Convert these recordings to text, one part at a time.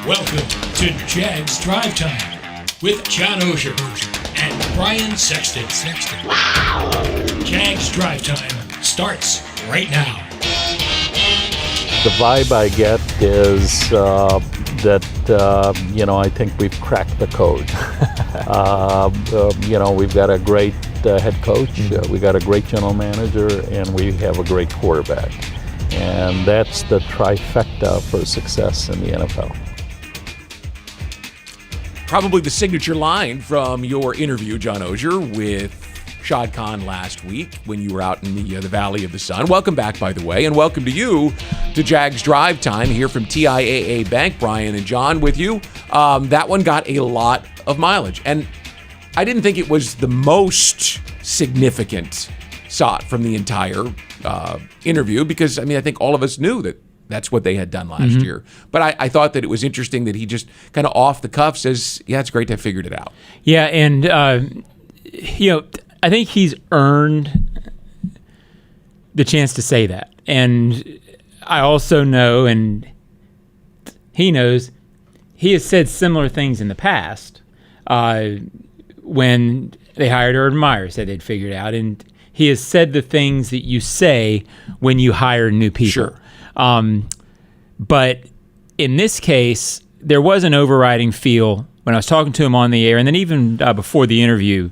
Welcome to Jags Drive Time with John Oehser and Brian Sexton. Wow! Jags Drive Time starts right now. The vibe I get is that I think we've cracked the code. We've got a great head coach, we got a great general manager, and we have a great quarterback. And that's the trifecta for success in the NFL. Probably the signature line from your interview, John Oehser, with Shad Khan last week when you were out in the Valley of the Sun. Welcome back, by the way, and welcome to you to Jags Drive Time here from TIAA Bank. Brian and John with you. That one got a lot of mileage, and I didn't think it was the most significant shot from the entire interview because, I think all of us knew that that's what they had done last year. But I thought that it was interesting that he just kind of off the cuff says, yeah, it's great to have figured it out. Yeah, and, I think he's earned the chance to say that. And I also know, and he knows, he has said similar things in the past when they hired Urban Meyer, said they'd figured it out. And he has said the things that you say when you hire new people. Sure. But in this case, there was an overriding feel when I was talking to him on the air, and then even before the interview.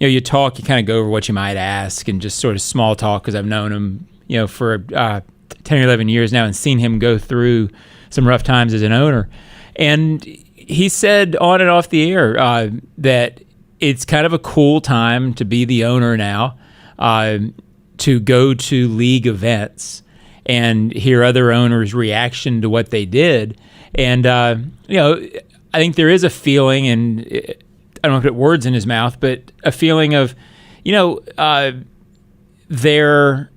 You talk, you kind of go over what you might ask, and just sort of small talk because I've known him, for 10 or 11 years now, and seen him go through some rough times as an owner. And he said on and off the air that it's kind of a cool time to be the owner now. To go to league events and hear other owners' reaction to what they did. And, I think there is a feeling, and I don't know if it words in his mouth, but a feeling of, they're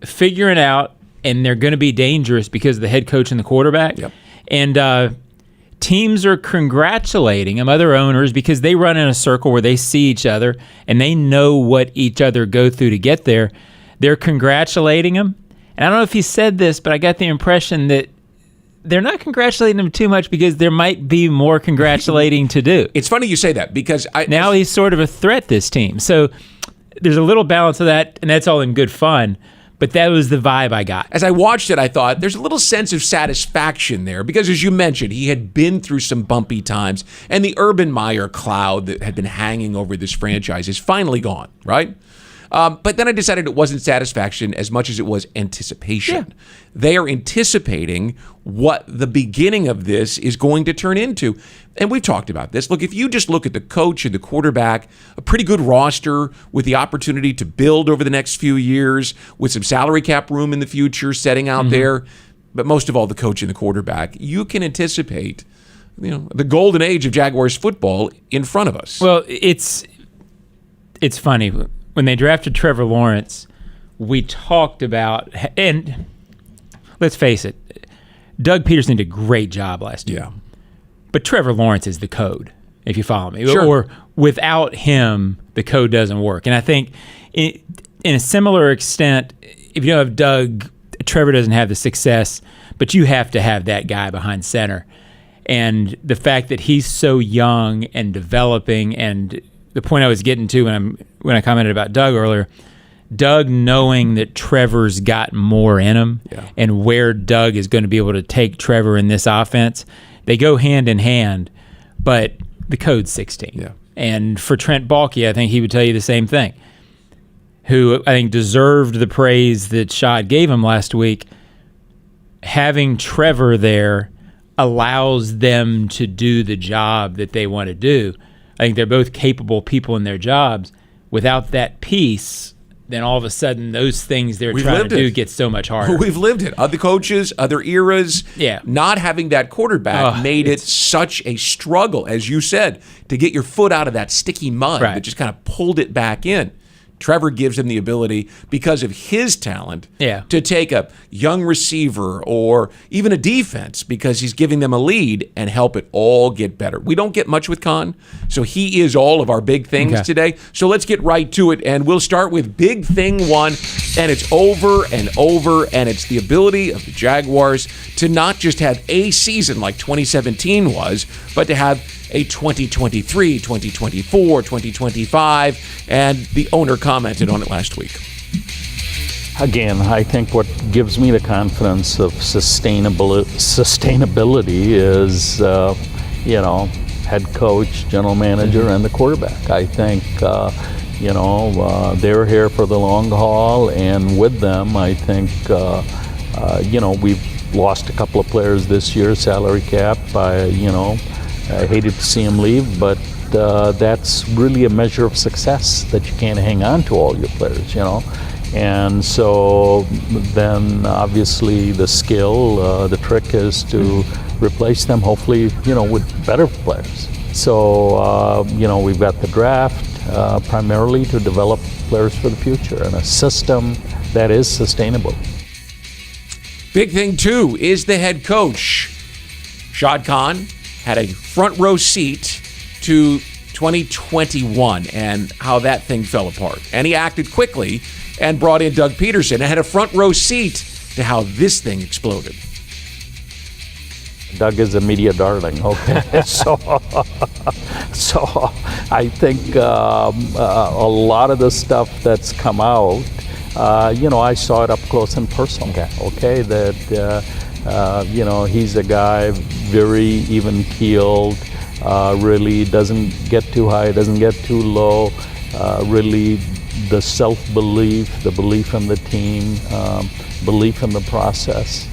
figuring out and they're going to be dangerous because of the head coach and the quarterback. Yep. And teams are congratulating them, other owners, because they run in a circle where they see each other and they know what each other go through to get there. They're congratulating them. And I don't know if he said this, but I got the impression that they're not congratulating him too much because there might be more congratulating to do. It's funny you say that because now he's sort of a threat, this team. So there's a little balance of that, and that's all in good fun. But that was the vibe I got. As I watched it, I thought there's a little sense of satisfaction there because, as you mentioned, he had been through some bumpy times, and the Urban Meyer cloud that had been hanging over this franchise is finally gone, right? But then I decided it wasn't satisfaction as much as it was anticipation. Yeah. They are anticipating what the beginning of this is going to turn into. And we've talked about this. Look, if you just look at the coach and the quarterback, a pretty good roster with the opportunity to build over the next few years with some salary cap room in the future setting out there, but most of all the coach and the quarterback, you can anticipate the golden age of Jaguars football in front of us. Well, it's funny. When they drafted Trevor Lawrence, we talked about, and let's face it, Doug Peterson did a great job last year. Yeah. But Trevor Lawrence is the code, if you follow me. Sure. Or without him, the code doesn't work. And I think in a similar extent, if you don't have Doug, Trevor doesn't have the success, but you have to have that guy behind center. And the fact that he's so young and developing, and the point I was getting to when I commented about Doug earlier, Doug knowing that Trevor's got more in him and where Doug is going to be able to take Trevor in this offense, they go hand in hand, but the code's 16. Yeah. And for Trent Baalke, I think he would tell you the same thing, who I think deserved the praise that Shad gave him last week. Having Trevor there allows them to do the job that they want to do. I think they're both capable people in their jobs. Without that piece, then all of a sudden those things they're trying to do get so much harder. We've lived it. Other coaches, other eras. Yeah. Not having that quarterback made it such a struggle, as you said, to get your foot out of that sticky mud that just kind of pulled it back in. Trevor gives him the ability, because of his talent, to take a young receiver or even a defense, because he's giving them a lead, and help it all get better. We don't get much with Con, so he is all of our big things today. So let's get right to it, and we'll start with big thing one, and it's over and over, and it's the ability of the Jaguars to not just have a season like 2017 was, but to have a 2023, 2024, 2025, and the owner commented on it last week. Again, I think what gives me the confidence of sustainability is, head coach, general manager, and the quarterback. I think, they're here for the long haul, and with them, I think, we've lost a couple of players this year, salary cap, I hated to see him leave, but that's really a measure of success, that you can't hang on to all your players, And so then obviously the skill, the trick is to replace them, hopefully, with better players. So, we've got the draft primarily to develop players for the future and a system that is sustainable. Big thing, too, is the head coach. Shad Khan had a front row seat to 2021 and how that thing fell apart. And he acted quickly and brought in Doug Peterson and had a front row seat to how this thing exploded. Doug is a media darling, okay? so I think a lot of the stuff that's come out, I saw it up close and personal, okay? That, he's a guy very even-keeled, really doesn't get too high, doesn't get too low, really the self-belief, the belief in the team, belief in the process,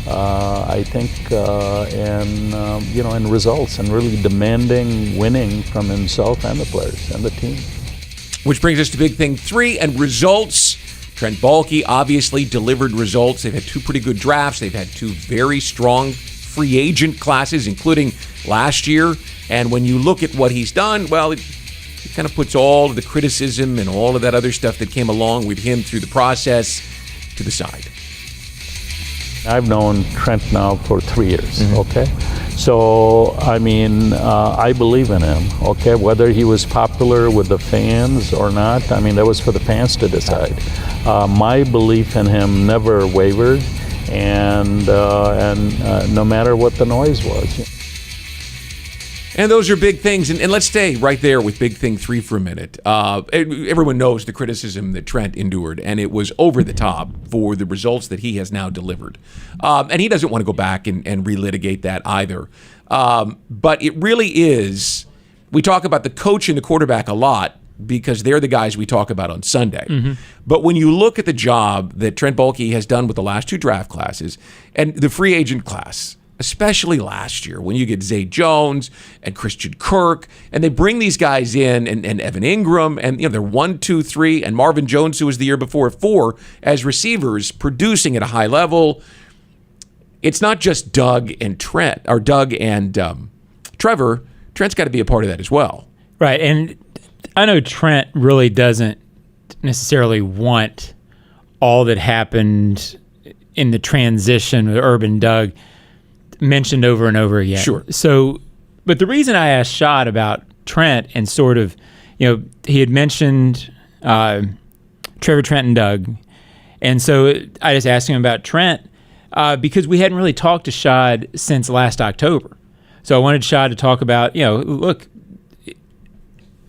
I think, and results, and really demanding winning from himself and the players and the team. Which brings us to big thing 3 and results. Trent Baalke obviously delivered results. They've had 2 pretty good drafts. They've had 2 very strong free agent classes, including last year. And when you look at what he's done, well, it kind of puts all of the criticism and all of that other stuff that came along with him through the process to the side. I've known Trent now for 3 years, okay? So, I believe in him, okay? Whether he was popular with the fans or not, that was for the fans to decide. My belief in him never wavered, and no matter what the noise was. And those are big things. And let's stay right there with big thing 3 for a minute. Everyone knows the criticism that Trent endured, and it was over the top for the results that he has now delivered. And he doesn't want to go back and relitigate that either. But it really is, we talk about the coach and the quarterback a lot because they're the guys we talk about on Sunday. But when you look at the job that Trent Baalke has done with the last 2 draft classes and the free agent class, especially last year when you get Zay Jones and Christian Kirk, and they bring these guys in, and Evan Ingram, and they're 1, 2, 3, and Marvin Jones, who was the year before, 4 as receivers, producing at a high level. It's not just Doug and Trent, or Doug and Trevor. Trent's got to be a part of that as well. Right, and I know Trent really doesn't necessarily want all that happened in the transition with Urban Doug mentioned over and over again. Sure. So, but the reason I asked Shad about Trent and sort of, he had mentioned Trevor, Trent, and Doug. And so I just asked him about Trent because we hadn't really talked to Shad since last October. So I wanted Shad to talk about, look,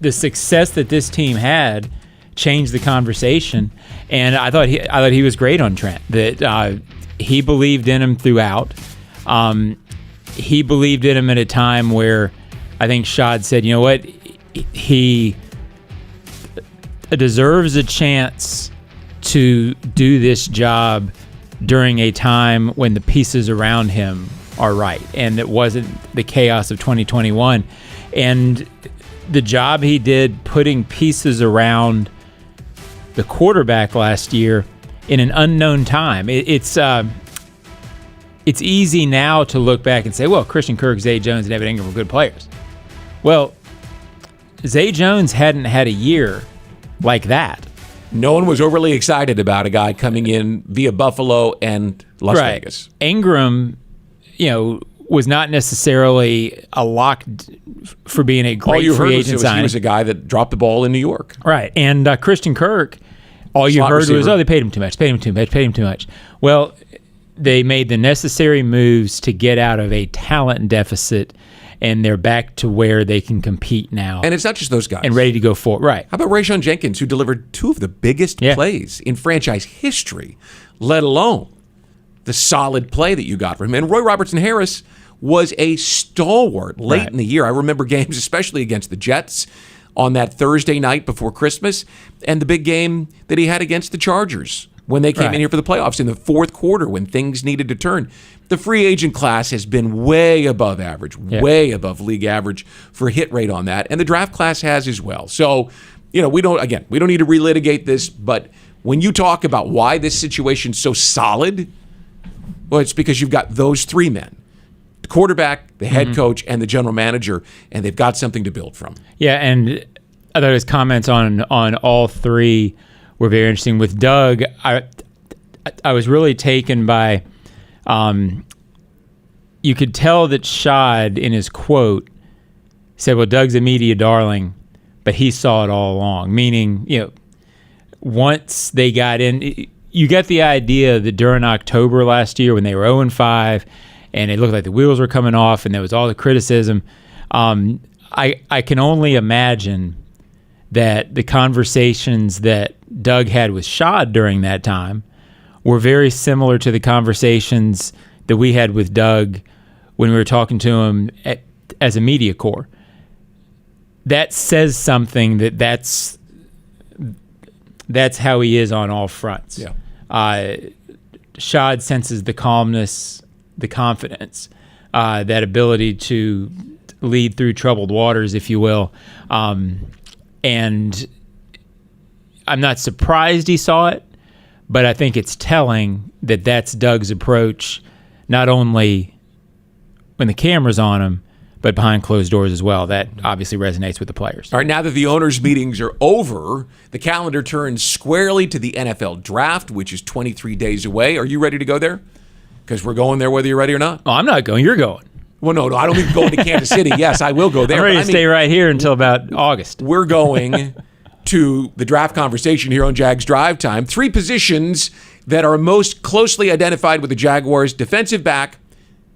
the success that this team had changed the conversation. And I thought he was great on Trent, that he believed in him throughout. He believed in him at a time where I think Shad said, you know what, he deserves a chance to do this job during a time when the pieces around him are right, and it wasn't the chaos of 2021. And the job he did putting pieces around the quarterback last year in an unknown time. It's easy now to look back and say, well, Christian Kirk, Zay Jones, and Evan Ingram were good players. Well, Zay Jones hadn't had a year like that. No one was overly excited about a guy coming in via Buffalo and Las Vegas. Ingram, was not necessarily a lock for being a great free agent signing. He was a guy that dropped the ball in New York. Right. And Christian Kirk, all you heard was, they paid him too much. Well, they made the necessary moves to get out of a talent deficit, and they're back to where they can compete now. And it's not just those guys. And ready to go forward. Right. How about Rayshon Jenkins, who delivered two of the biggest plays in franchise history, let alone the solid play that you got from him. And Roy Robertson-Harris was a stalwart late in the year. I remember games, especially against the Jets on that Thursday night before Christmas, and the big game that he had against the Chargers when they came in here for the playoffs in the fourth quarter when things needed to turn. The free agent class has been way above average, way above league average for hit rate on that, and the draft class has as well. So, we don't need to relitigate this, but when you talk about why this situation's so solid, well, it's because you've got those three men. The quarterback, the head coach, and the general manager, and they've got something to build from. Yeah, and I thought his comments on all three were very interesting. With Doug, I was really taken by, you could tell that Shad, in his quote, said, well, Doug's a media darling, but he saw it all along. Meaning, once they got in, you get the idea that during October last year when they were 0-5, and it looked like the wheels were coming off, and there was all the criticism. I can only imagine that the conversations that Doug had with Shad during that time were very similar to the conversations that we had with Doug when we were talking to him as a media corps. That says something that's how he is on all fronts. Yeah. Shad senses the calmness, the confidence, that ability to lead through troubled waters, if you will. And I'm not surprised he saw it, but I think it's telling that that's Doug's approach, not only when the camera's on him, but behind closed doors as well. That obviously resonates with the players. All right, now that the owners' meetings are over, the calendar turns squarely to the NFL draft, which is 23 days away. Are you ready to go there? Because we're going there whether you're ready or not. Oh, I'm not going. You're going. Well, no, I don't mean going to Kansas City. Yes, I will go there. I'm ready to stay right here until about August. We're going to the draft conversation here on Jags Drive Time. Three positions that are most closely identified with the Jaguars: defensive back,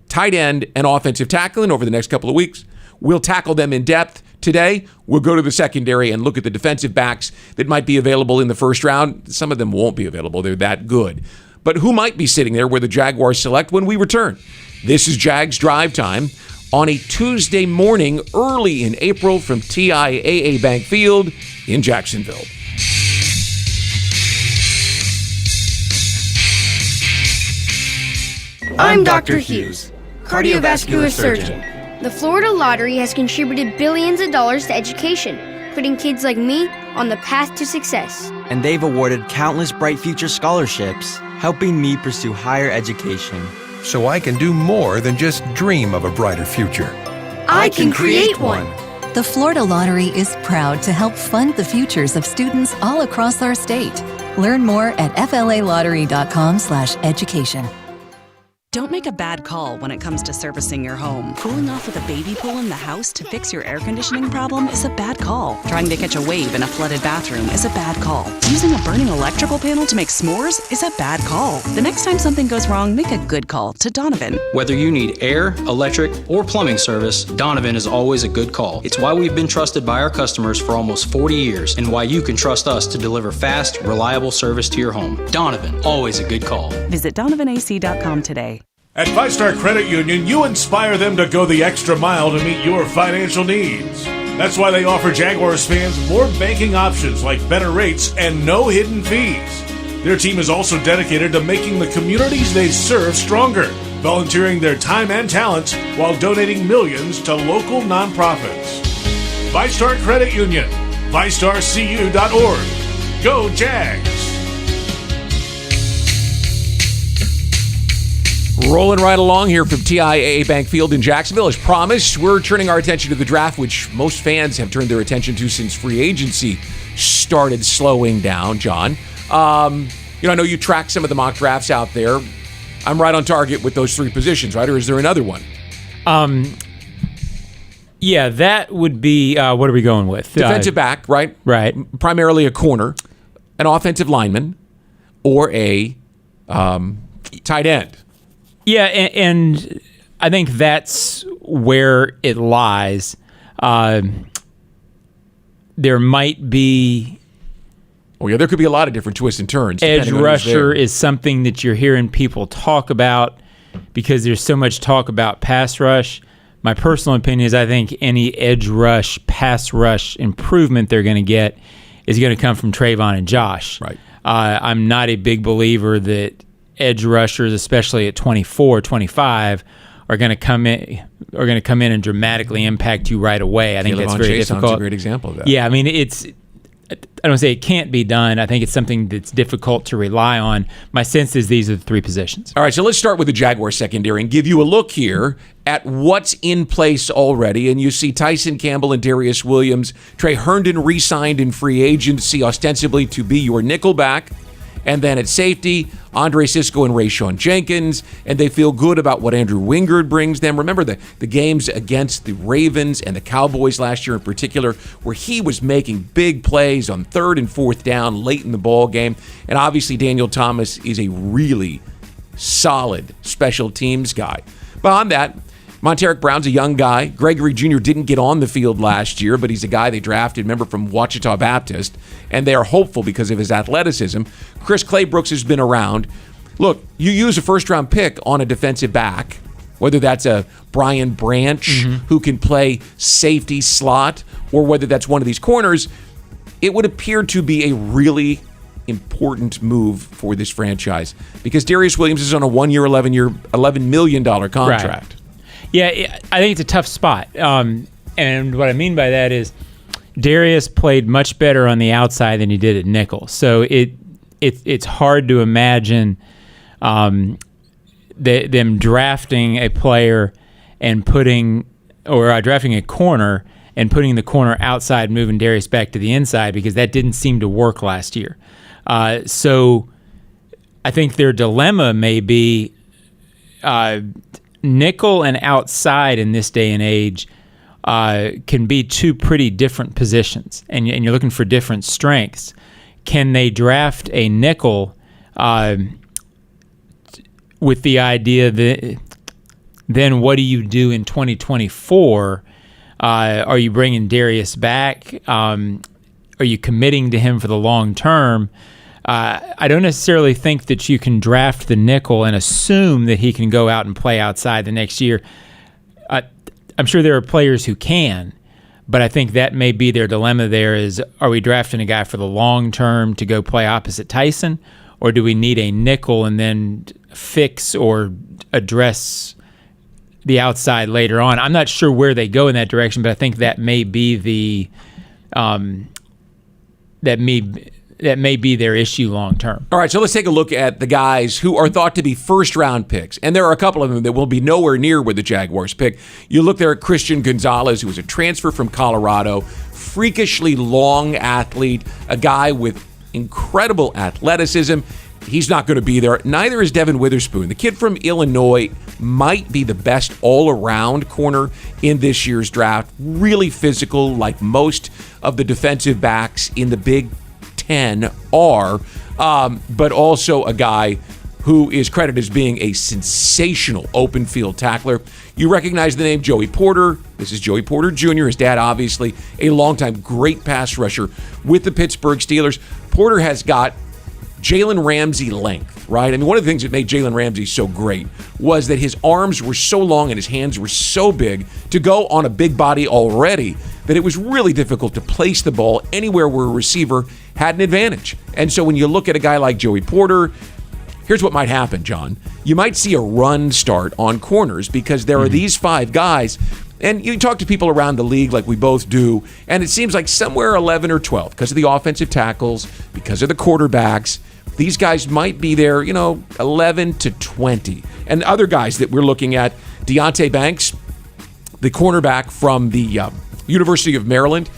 tight end, and offensive tackle. And over the next couple of weeks, we'll tackle them in depth. Today, we'll go to the secondary and look at the defensive backs that might be available in the first round. Some of them won't be available. They're that good. But who might be sitting there where the Jaguars select when we return? This is Jags Drive Time on a Tuesday morning early in April from TIAA Bank Field in Jacksonville. I'm Dr. Hughes, cardiovascular surgeon. The Florida Lottery has contributed billions of dollars to education, putting kids like me on the path to success. And they've awarded countless Bright Future scholarships, helping me pursue higher education. So I can do more than just dream of a brighter future. I can create one. The Florida Lottery is proud to help fund the futures of students all across our state. Learn more at flalottery.com/education. Don't make a bad call when it comes to servicing your home. Cooling off with a baby pool in the house to fix your air conditioning problem is a bad call. Trying to catch a wave in a flooded bathroom is a bad call. Using a burning electrical panel to make s'mores is a bad call. The next time something goes wrong, make a good call to Donovan. Whether you need air, electric, or plumbing service, Donovan is always a good call. It's why we've been trusted by our customers for almost 40 years and why you can trust us to deliver fast, reliable service to your home. Donovan, always a good call. Visit DonovanAC.com today. At 5-Star Credit Union, you inspire them to go the extra mile to meet your financial needs. That's why they offer Jaguars fans more banking options like better rates and no hidden fees. Their team is also dedicated to making the communities they serve stronger, volunteering their time and talents while donating millions to local nonprofits. 5-Star Credit Union, 5starcu.org. Go Jags! Rolling right along here from TIAA Bank Field in Jacksonville. As promised, we're turning our attention to the draft, which most fans have turned their attention to since free agency started slowing down, John. I know you track some of the mock drafts out there. I'm right on target with those 3 positions, right? Or is there another one? Yeah, that would be, what are we going with? Defensive back, right? Right. Primarily a corner, an offensive lineman, or a tight end. Yeah, and I think that's where it lies. There might be... Oh, yeah, there could be a lot of different twists and turns. Edge rusher is something that you're hearing people talk about because there's so much talk about pass rush. My personal opinion is I think any edge rush, pass rush improvement they're going to get is going to come from Trayvon and Josh. Right. I'm not a big believer that edge rushers, especially at 24, 25, are going to come in and dramatically impact you right away. I think that's very difficult. That's a great example of that. Yeah, I mean, I don't say it can't be done. I think it's something that's difficult to rely on. My sense is these are the 3 positions. All right, so let's start with the Jaguars secondary and give you a look here at what's in place already. And you see Tyson Campbell and Darius Williams. Trey Herndon re-signed in free agency, ostensibly to be your nickelback. And then at safety, Andre Sisco and Rayshon Jenkins, and they feel good about what Andrew Wingard brings them. Remember the games against the Ravens and the Cowboys last year in particular, where he was making big plays on 3rd and 4th down late in the ball game. And obviously Daniel Thomas is a really solid special teams guy. Beyond that, Monteric Brown's a young guy. Gregory Jr. didn't get on the field last year, but he's a guy they drafted, remember, from Ouachita Baptist, and they are hopeful because of his athleticism. Chris Claybrooks has been around. Look, you use a first-round pick on a defensive back, whether that's a Brian Branch who can play safety slot, or whether that's one of these corners, it would appear to be a really important move for this franchise because Darius Williams is on a 1-year, $11 million contract. Right. Yeah, I think it's a tough spot. And what I mean by that is Darius played much better on the outside than he did at nickel. So it's hard to imagine them drafting a player and drafting a corner and putting the corner outside, moving Darius back to the inside because that didn't seem to work last year. So I think their dilemma may be nickel and outside in this day and age can be 2 pretty different positions, and you're looking for different strengths. Can they draft a nickel with the idea that then what do you do in 2024? Are you bringing Darius back? Are you committing to him for the long term? I don't necessarily think that you can draft the nickel and assume that he can go out and play outside the next year. I'm sure there are players who can, but I think that may be their dilemma there is, are we drafting a guy for the long term to go play opposite Tyson, or do we need a nickel and then fix or address the outside later on? I'm not sure where they go in that direction, but I think that may be that may be their issue long term. All right, so let's take a look at the guys who are thought to be first-round picks. And there are a couple of them that will be nowhere near where the Jaguars pick. You look there at Christian Gonzalez, who was a transfer from Colorado, freakishly long athlete, a guy with incredible athleticism. He's not going to be there. Neither is Devin Witherspoon. The kid from Illinois might be the best all-around corner in this year's draft. Really physical, like most of the defensive backs in the Big 10 are, but also a guy who is credited as being a sensational open field tackler. You recognize the name Joey Porter. This is Joey Porter Jr., his dad, obviously, a longtime great pass rusher with the Pittsburgh Steelers. Porter has got Jalen Ramsey length, right? I mean, one of the things that made Jalen Ramsey so great was that his arms were so long and his hands were so big to go on a big body already that it was really difficult to place the ball anywhere where a receiver had an advantage. And so when you look at a guy like Joey Porter, here's what might happen, John. You might see a run start on corners because there are these 5 guys, and you talk to people around the league like we both do, and it seems like somewhere 11 or 12 because of the offensive tackles, because of the quarterbacks. These guys might be there, 11 to 20. And other guys that we're looking at, Deonte Banks, the cornerback from the University of Maryland,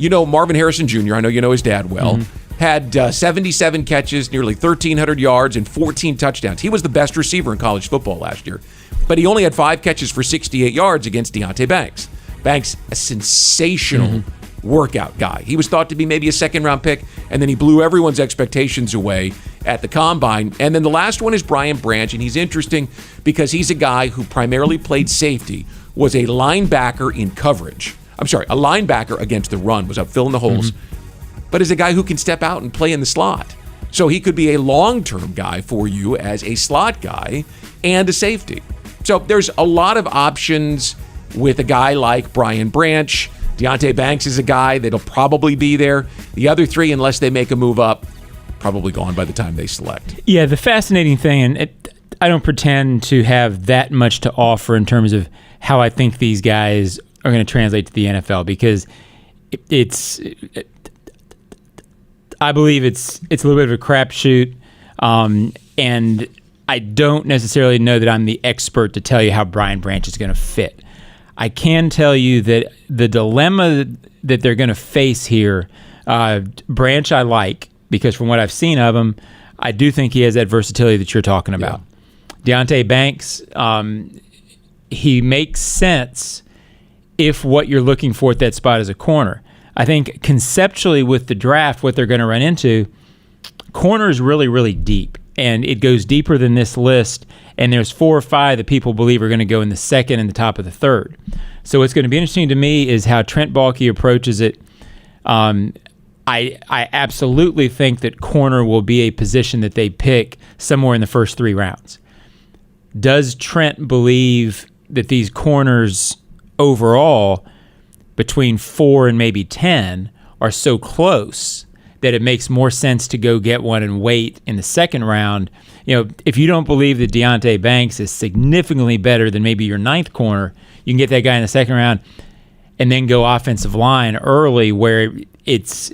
You know Marvin Harrison Jr., I know you know his dad well, had 77 catches, nearly 1,300 yards, and 14 touchdowns. He was the best receiver in college football last year. But he only had 5 catches for 68 yards against Deonte Banks. Banks, a sensational workout guy. He was thought to be maybe a second-round pick, and then he blew everyone's expectations away at the Combine. And then the last one is Brian Branch, and he's interesting because he's a guy who primarily played safety, was a linebacker in coverage. I'm sorry, a linebacker against the run, was up filling the holes, but is a guy who can step out and play in the slot. So he could be a long-term guy for you as a slot guy and a safety. So there's a lot of options with a guy like Brian Branch. Deonte Banks is a guy that'll probably be there. The other 3, unless they make a move up, probably gone by the time they select. Yeah, the fascinating thing, and I don't pretend to have that much to offer in terms of how I think these guys are going to translate to the NFL, because I believe it's a little bit of a crapshoot, and I don't necessarily know that I'm the expert to tell you how Brian Branch is going to fit. I can tell you that the dilemma that they're going to face here, Branch I like, because from what I've seen of him, I do think he has that versatility that you're talking about. Yeah. Deonte Banks, he makes sense if what you're looking for at that spot is a corner. I think conceptually with the draft, what they're going to run into, corner is really, really deep. And it goes deeper than this list, and there's 4 or 5 that people believe are going to go in the second and the top of the third. So what's going to be interesting to me is how Trent Baalke approaches it. I absolutely think that corner will be a position that they pick somewhere in the first 3 rounds. Does Trent believe that these corners overall, between 4 and maybe 10, are so close that it makes more sense to go get one and wait in the second round? You know, if you don't believe that Deonte Banks is significantly better than maybe your 9th corner, you can get that guy in the second round and then go offensive line early, where it's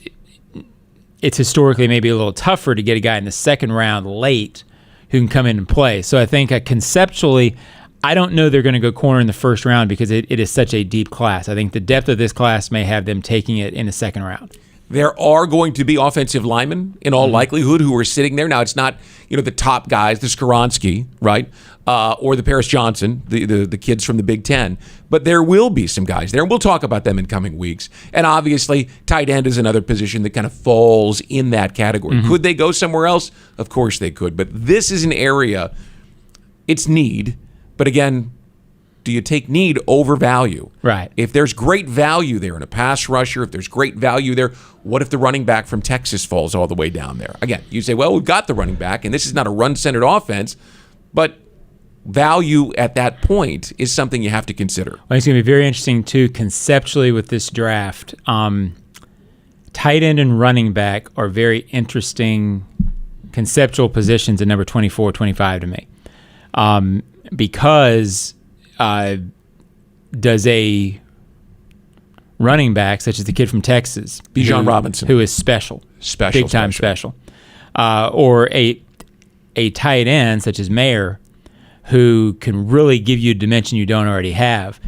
historically maybe a little tougher to get a guy in the second round late who can come in and play. So I think conceptually, I don't know they're going to go corner in the first round because it is such a deep class. I think the depth of this class may have them taking it in the second round. There are going to be offensive linemen in all likelihood who are sitting there. Now, it's not, the top guys, the Skoronski, right? Or the Paris Johnson, the kids from the Big Ten. But there will be some guys there, and we'll talk about them in coming weeks. And obviously, tight end is another position that kind of falls in that category. Could they go somewhere else? Of course they could. But this is an area, it's need. But again, do you take need over value? Right. If there's great value there in a pass rusher, if there's great value there, what if the running back from Texas falls all the way down there? Again, you say, well, we've got the running back, and this is not a run-centered offense, but value at that point is something you have to consider. Well, it's going to be very interesting, too, conceptually with this draft. Tight end and running back are very interesting conceptual positions at number 24, 25 to me. Because does a running back, such as the kid from Texas, Bijan Robinson, who is special, big time special, or a tight end such as Mayer, who can really give you a dimension you don't already have.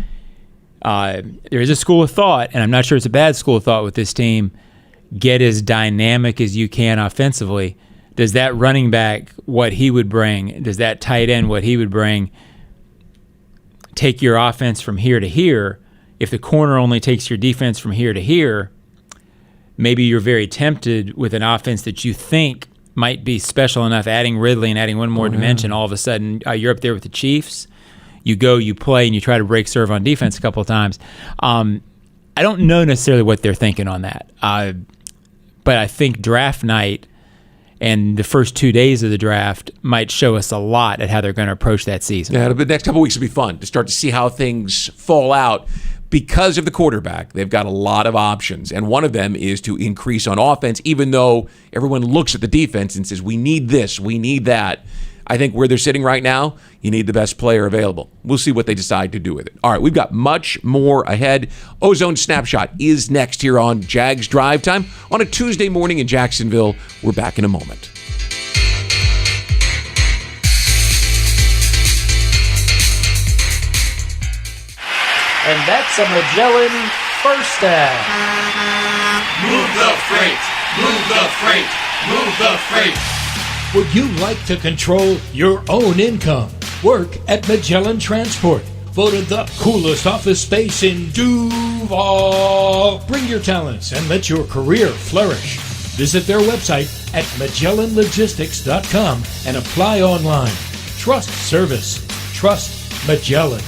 There is a school of thought, and I'm not sure it's a bad school of thought with this team, get as dynamic as you can offensively. Does that running back, what he would bring, does that tight end, what he would bring, take your offense from here to here? If the corner only takes your defense from here to here, maybe you're very tempted with an offense that you think might be special enough, adding Ridley and adding one more dimension. All of a sudden, you're up there with the Chiefs. You go, you play, and you try to break serve on defense a couple of times. I don't know necessarily what they're thinking on that. But I think draft night and the first 2 days of the draft might show us a lot at how they're going to approach that season. Yeah, the next couple of weeks will be fun to start to see how things fall out. Because of the quarterback, they've got a lot of options, and one of them is to increase on offense, even though everyone looks at the defense and says, we need this, we need that. I think where they're sitting right now, you need the best player available. We'll see what they decide to do with it. All right, we've got much more ahead. Ozone Snapshot is next here on Jags Drive Time on a Tuesday morning in Jacksonville. We're back in a moment. And that's a Magellan first down. Move the freight. Move the freight. Move the freight. Would you like to control your own income? Work at Magellan Transport. Voted the coolest office space in Duval. Bring your talents and let your career flourish. Visit their website at MagellanLogistics.com and apply online. Trust service. Trust Magellan.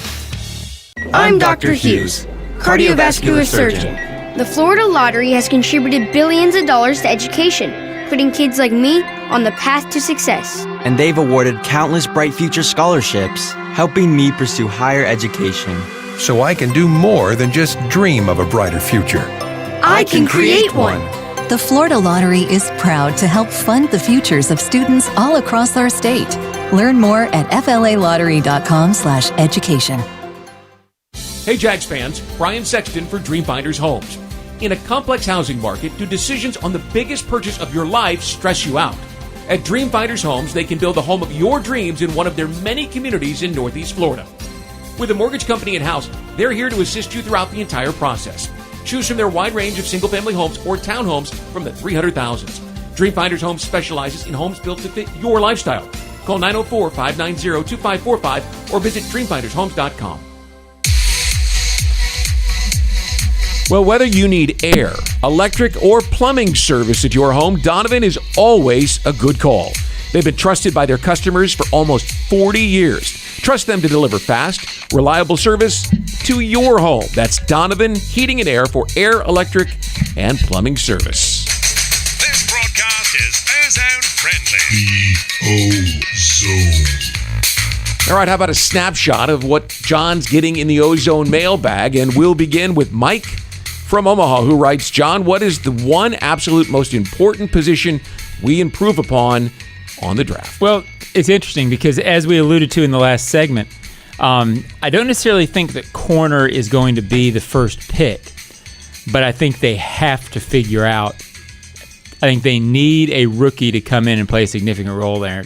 I'm Dr. Hughes, cardiovascular surgeon. The Florida Lottery has contributed billions of dollars to education, putting kids like me on the path to success. And they've awarded countless Bright Future scholarships, helping me pursue higher education. So I can do more than just dream of a brighter future. I can create one. The Florida Lottery is proud to help fund the futures of students all across our state. Learn more at flalottery.com/education. Hey Jags fans, Brian Sexton for Dreamfinders Homes. In a complex housing market, do decisions on the biggest purchase of your life stress you out? At Dreamfinders Homes, they can build the home of your dreams in one of their many communities in Northeast Florida. With a mortgage company in-house, they're here to assist you throughout the entire process. Choose from their wide range of single-family homes or townhomes from the 300,000s. Dreamfinders Homes specializes in homes built to fit your lifestyle. Call 904-590-2545 or visit dreamfindershomes.com. Well, whether you need air, electric, or plumbing service at your home, Donovan is always a good call. They've been trusted by their customers for almost 40 years. Trust them to deliver fast, reliable service to your home. That's Donovan Heating and Air for air, electric, and plumbing service. This broadcast is ozone friendly. The Ozone. All right, how about a snapshot of what John's getting in the Ozone mailbag? And we'll begin with Mike from Omaha, who writes, John, what is the one absolute most important position we improve upon on the draft? Well, it's interesting because as we alluded to in the last segment, I don't necessarily think that corner is going to be the first pick, but I think they have to figure out, I think they need a rookie to come in and play a significant role there.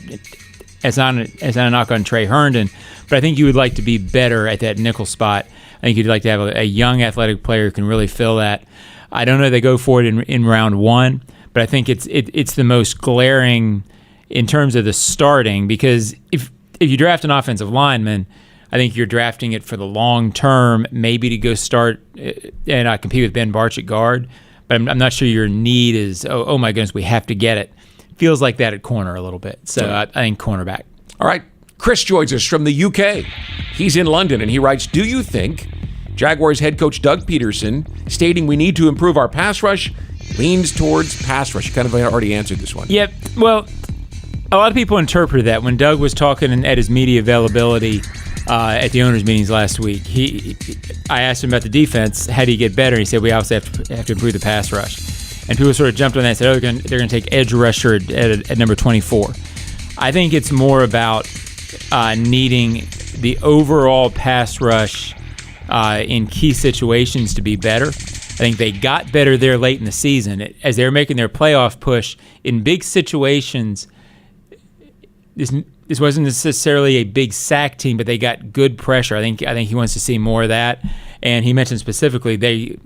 It's not a knock on Trey Herndon, but I think you would like to be better at that nickel spot. I think you'd like to have a young athletic player who can really fill that. I don't know if they go for it in round one, but I think it's the most glaring in terms of the starting, because if you draft an offensive lineman, I think you're drafting it for the long term, maybe to go start and compete with Ben Barch at guard. But I'm not sure your need is, oh my goodness, we have to get it. Feels like that at corner a little bit. So I think cornerback. All right. Chris joins us from the UK. He's in London, and he writes, do you think Jaguars head coach Doug Peterson stating we need to improve our pass rush leans towards pass rush? You kind of already answered this one. Yep. Well, a lot of people interpreted that when Doug was talking at his media availability at the owners' meetings last week. I asked him about the defense. How do you get better? And he said, we obviously have to improve the pass rush. And people sort of jumped on that and said, they're going to take edge rusher at number 24. I think it's more about needing the overall pass rush in key situations to be better. I think they got better there late in the season. As they were making their playoff push in big situations, this wasn't necessarily a big sack team, but they got good pressure. I think he wants to see more of that. And he mentioned specifically they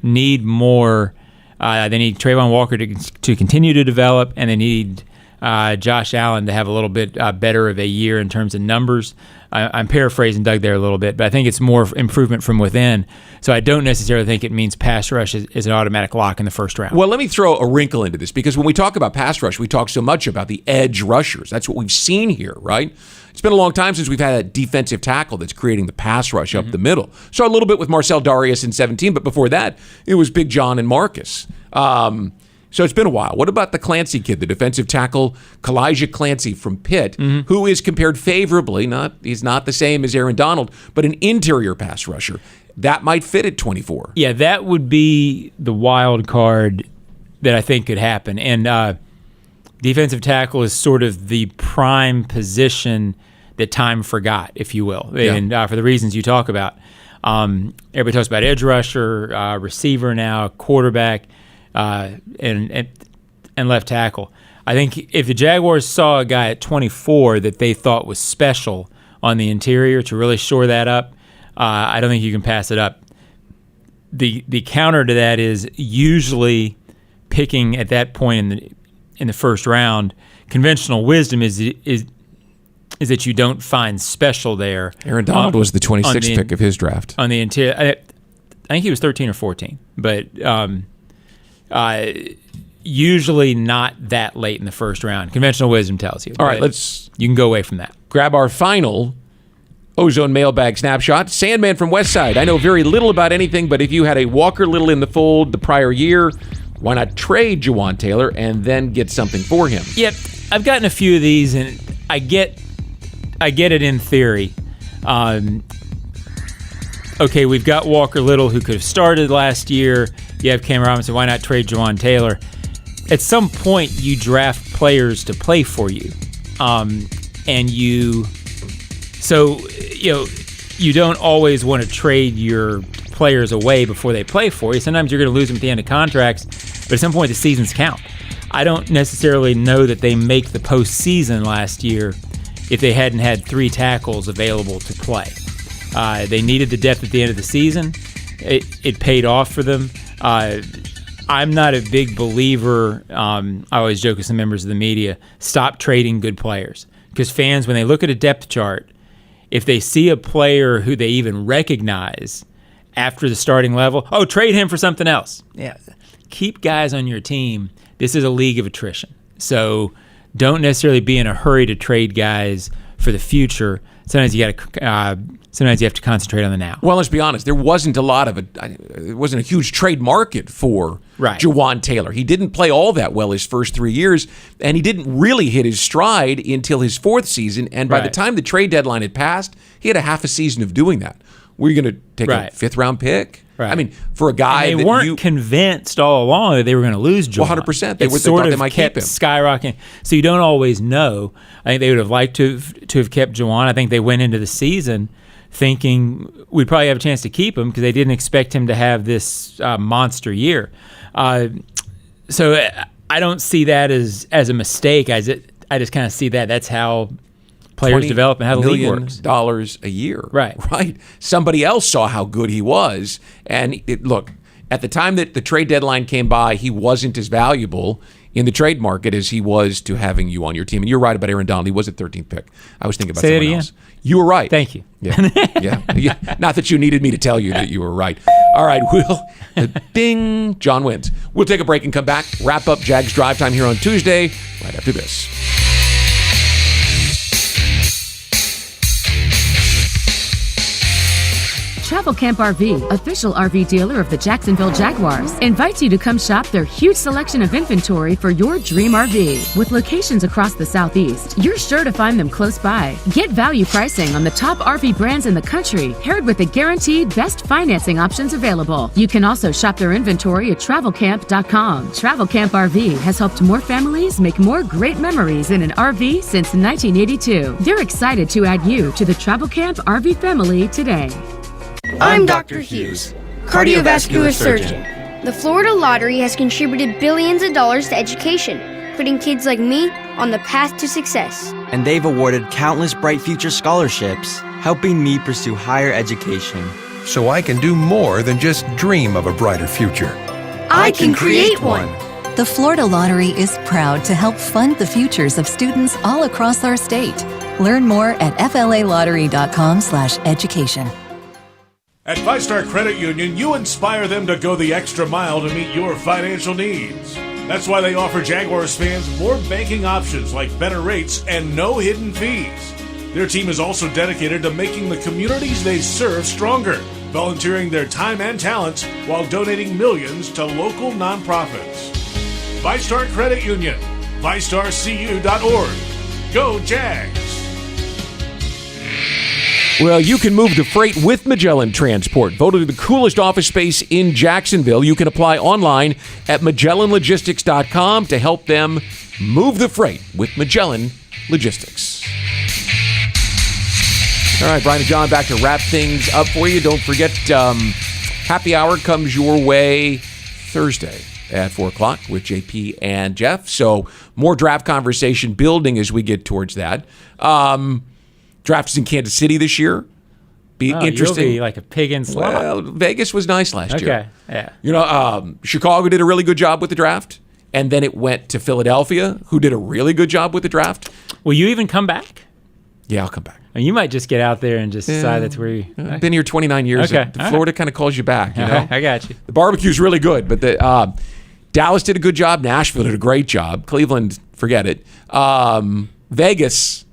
need more. They need Trayvon Walker to continue to develop, and they need Josh Allen to have a little bit better of a year in terms of numbers. I'm paraphrasing Doug there a little bit, but I think it's more improvement from within. So I don't necessarily think it means pass rush is an automatic lock in the first round. Well, let me throw a wrinkle into this, because when we talk about pass rush, we talk so much about the edge rushers. That's what we've seen here, right? It's been a long time since we've had a defensive tackle that's creating the pass rush up the middle. So a little bit with Marcel Darius in 17, but before that, it was Big John and Marcus. So it's been a while. What about the Clancy kid, the defensive tackle, Kalijah Clancy from Pitt, who is compared favorably, he's not the same as Aaron Donald, but an interior pass rusher. That might fit at 24. Yeah, that would be the wild card that I think could happen. And defensive tackle is sort of the prime position that time forgot, if you will, and for the reasons you talk about. Everybody talks about edge rusher, receiver now, quarterback, and left tackle. I think if the Jaguars saw a guy at 24 that they thought was special on the interior to really shore that up, I don't think you can pass it up. The counter to that is usually picking at that point in the first round, conventional wisdom is that you don't find special there. Aaron Donald was the 26th pick of his draft. On the interior, I think he was 13 or 14, but usually not that late in the first round. Conventional wisdom tells you. All right, you can go away from that. Grab our final Ozone mailbag snapshot. Sandman from Westside. I know very little about anything, but if you had a Walker Little in the fold the prior year, why not trade Jawan Taylor and then get something for him? Yep, I've gotten a few of these, and I get it in theory. Okay, we've got Walker Little, who could have started last year. You have Cam Robinson. Why not trade Jawan Taylor? At some point, you draft players to play for you, you don't always want to trade your players away before they play for you. Sometimes you're going to lose them at the end of contracts, but at some point the seasons count. I don't necessarily know that they make the postseason last year if they hadn't had 3 tackles available to play. They needed the depth at the end of the season. It paid off for them. I'm not a big believer, I always joke with some members of the media, stop trading good players. Because fans, when they look at a depth chart, if they see a player who they even recognize after the starting level, trade him for something else. Yeah, keep guys on your team. This is a league of attrition. So don't necessarily be in a hurry to trade guys for the future. Sometimes you have to concentrate on the now. Well, let's be honest. There wasn't it wasn't a huge trade market for Jawan Taylor. He didn't play all that well his first 3 years, and he didn't really hit his stride until his 4th season. And by the time the trade deadline had passed, he had a half a season of doing that. Were you going to take a 5th-round pick? Right. I mean, for a guy and they weren't convinced all along that they were going to lose Jawan. 100%. They thought they might keep him. Skyrocketing. So you don't always know. I think they would have liked to have kept Jawan. I think they went into the season thinking we'd probably have a chance to keep him because they didn't expect him to have this monster year. So I don't see that as a mistake. I just kind of see that's how players develop and how the league works. $20 a year. Right. Somebody else saw how good he was. And look, at the time that the trade deadline came by, he wasn't as valuable in the trade market as he was to having you on your team. And you're right about Aaron Donald. He was a 13th pick. I was thinking about someone else. You were right. Thank you. Yeah. Not that you needed me to tell you that you were right. All right, ding, John wins. We'll take a break and come back, wrap up Jags Drive Time here on Tuesday, right after this. Travel Camp RV, official RV dealer of the Jacksonville Jaguars, invites you to come shop their huge selection of inventory for your dream RV. With locations across the Southeast, you're sure to find them close by. Get value pricing on the top RV brands in the country, paired with the guaranteed best financing options available. You can also shop their inventory at travelcamp.com. Travel Camp RV has helped more families make more great memories in an RV since 1982. They're excited to add you to the Travel Camp RV family today. I'm Dr. Hughes, cardiovascular surgeon. The Florida Lottery has contributed billions of dollars to education, putting kids like me on the path to success. And they've awarded countless Bright Future scholarships, helping me pursue higher education. So I can do more than just dream of a brighter future. I can create one. The Florida Lottery is proud to help fund the futures of students all across our state. Learn more at flalottery.com/education. At 5-Star Credit Union, you inspire them to go the extra mile to meet your financial needs. That's why they offer Jaguars fans more banking options like better rates and no hidden fees. Their team is also dedicated to making the communities they serve stronger, volunteering their time and talents while donating millions to local nonprofits. 5-Star Credit Union, 5starcu.org. Go Jags! Well, you can move the freight with Magellan Transport. Voted the coolest office space in Jacksonville. You can apply online at MagellanLogistics.com to help them move the freight with Magellan Logistics. All right, Brian and John, back to wrap things up for you. Don't forget, happy hour comes your way Thursday at 4 o'clock with JP and Jeff. So more draft conversation building as we get towards that. Draft is in Kansas City this year. Be interesting. You'll be like a pig in slop. Well, Vegas was nice last year. Okay, yeah. You know, Chicago did a really good job with the draft, and then it went to Philadelphia, who did a really good job with the draft. Will you even come back? Yeah, I'll come back. And you might just get out there and just decide that's where you... I've been here 29 years. Okay. Florida kind of calls you back, you know? I got you. The barbecue's really good, but Dallas did a good job. Nashville did a great job. Cleveland, forget it. Vegas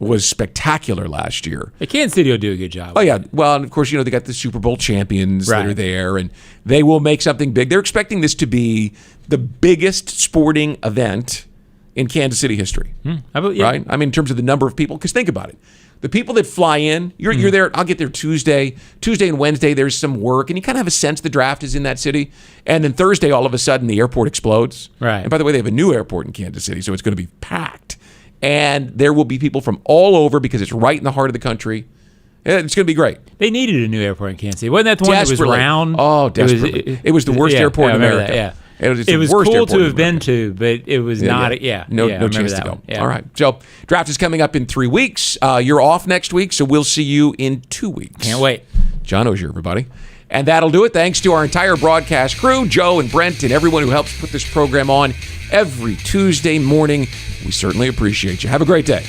was spectacular last year. Kansas City will do a good job. Oh, yeah. Well, and of course, you know, they got the Super Bowl champions that Right. are there, and they will make something big. They're expecting this to be the biggest sporting event in Kansas City history. Right? I mean, in terms of the number of people, because think about it. The people that fly in, you're there, I'll get there Tuesday and Wednesday, there's some work, and you kind of have a sense the draft is in that city. And then Thursday, all of a sudden, the airport explodes. Right. And by the way, they have a new airport in Kansas City, so it's going to be packed. And there will be people from all over because it's right in the heart of the country. It's going to be great. They needed a new airport in Kansas City. Wasn't that the one that was round? Oh, desperately. It was the worst airport in America. That, yeah. It was cool to have been to, but it was not. No chance to go. All right. So draft is coming up in 3 weeks. You're off next week, so we'll see you in 2 weeks. Can't wait. John Oehser, everybody. And that'll do it. Thanks to our entire broadcast crew, Joe and Brent, and everyone who helps put this program on every Tuesday morning. We certainly appreciate you. Have a great day.